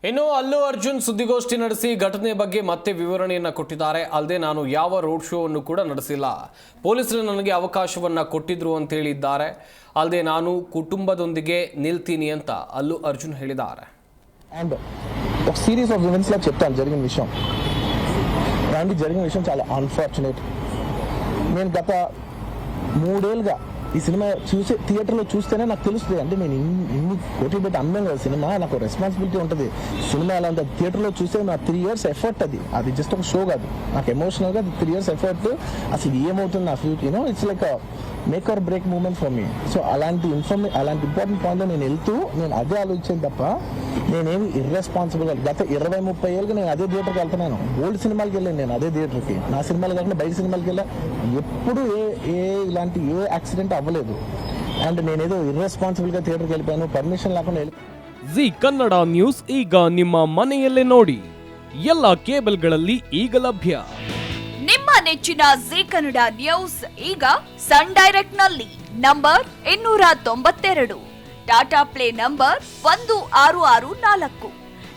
ಇನ್ನು ಅಲ್ಲು ಅರ್ಜುನ್ ಸುದ್ದಿಗೋಷ್ಠಿ ನಡೆಸಿ ಘಟನೆ ಬಗ್ಗೆ ಮತ್ತೆ ವಿವರಣೆಯನ್ನು ಕೊಟ್ಟಿದ್ದಾರೆ. ಅಲ್ಲದೆ ನಾನು ಯಾವ ರೋಡ್ ಶೋ ಅನ್ನು ಕೂಡ ನಡೆಸಿಲ್ಲ, ಪೊಲೀಸರು ನನಗೆ ಅವಕಾಶವನ್ನ ಕೊಟ್ಟಿದ್ರು ಅಂತ ಹೇಳಿದ್ದಾರೆ. ಅಲ್ಲದೆ ನಾನು ಕುಟುಂಬದೊಂದಿಗೆ ನಿಲ್ತೀನಿ ಅಂತ ಅಲ್ಲು ಅರ್ಜುನ್ ಹೇಳಿದ್ದಾರೆ. అండ్ ఒక సిరీస్ ఆఫ్ ఈవెంట్స్ లా చెప్తాను జరిగిన విషయం చాలా అన్ఫార్చునేట్. నేను గత 3 ఏళ్ళుగా ఈ సినిమా థియేటర్లో చూస్తేనే నాకు తెలుస్తుంది. అంటే నేను ఇన్ని కోట్లు పెట్టి అమ్మాను కదా సినిమా, నాకు రెస్పాన్సిబిలిటీ ఉంటుంది. సినిమా ఎలా అంటే థియేటర్లో చూస్తే నా 3 years ఎఫర్ట్, అది జస్ట్ ఒక షో కాదు. నాకు ఎమోషనల్గా 3 years ఎఫర్ట్. అసలు ఏమవుతుంది నా future, it's like make or break moment for me. So అలాంటి ఇంపార్టెంట్ పాయింట్లో నేను వెళ్తూ నేను అదే ఆలోచించాను తప్ప నేనేమి ఇర్రెస్పాన్సిబుల్గా గత 20-30 ఏళ్ళుగా నేను అదే థియేటర్కి వెళ్తున్నాను. ఓల్డ్ సినిమాలకి వెళ్ళాను, నేను అదే థియేటర్కి. నా సినిమాలు కాకుండా బయట సినిమాలకి వెళ్ళా. ఎప్పుడు ఇలాంటి యాక్సిడెంట్ అవ్వలేదు. అండ్ నేనేదో ఇర్రెస్పాన్సిబుల్గా థియేటర్కి వెళ్ళిపోయాను, పర్మిషన్ లేకుండా ಜಿ ಕನ್ನಡ ನ್ಯೂಸ್ ಈಗ ನಿಮ್ಮ ಮನೆಯಲ್ಲೇ ನೋಡಿ. ಎಲ್ಲ ಕೇಬಲ್ಗಳಲ್ಲಿ ಈಗ ಲಭ್ಯ. ನಿಮ್ಮ ನೆಚ್ಚಿನ ಜಿ ಕನ್ನಡ ನ್ಯೂಸ್ ಈಗ ಸನ್ ಡೈರೆಕ್ಟ್ ನಲ್ಲಿ number 292, Tata Play number 1664,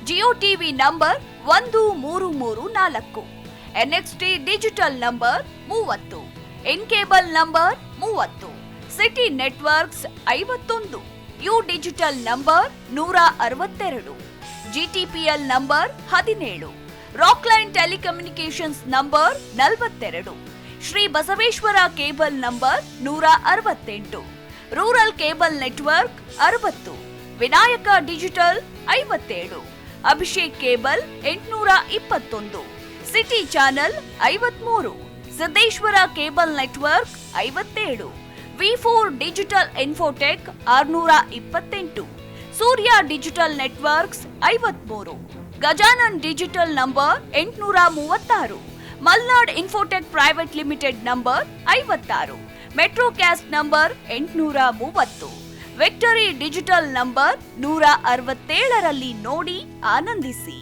Jio TV number 1334, NXT digital number 30, in cable number 30, city networks 51, U digital number 162, GTPL number 17, Rockline telecommunications number 42, Shri Basaveshwara cable number 168, rural cable network 60, Vinayaka digital 57, Abhishek cable 821, city channel 53, Siddeshwara cable network 57, ವಿ4 digital infotech 628, Surya digital networks 53, Gajanan digital number 836, Malnad infotech private limited number 56, Metrocast number 830, victory digital number 167ರಲ್ಲಿ ನೋಡಿ ಆನಂದಿಸಿ.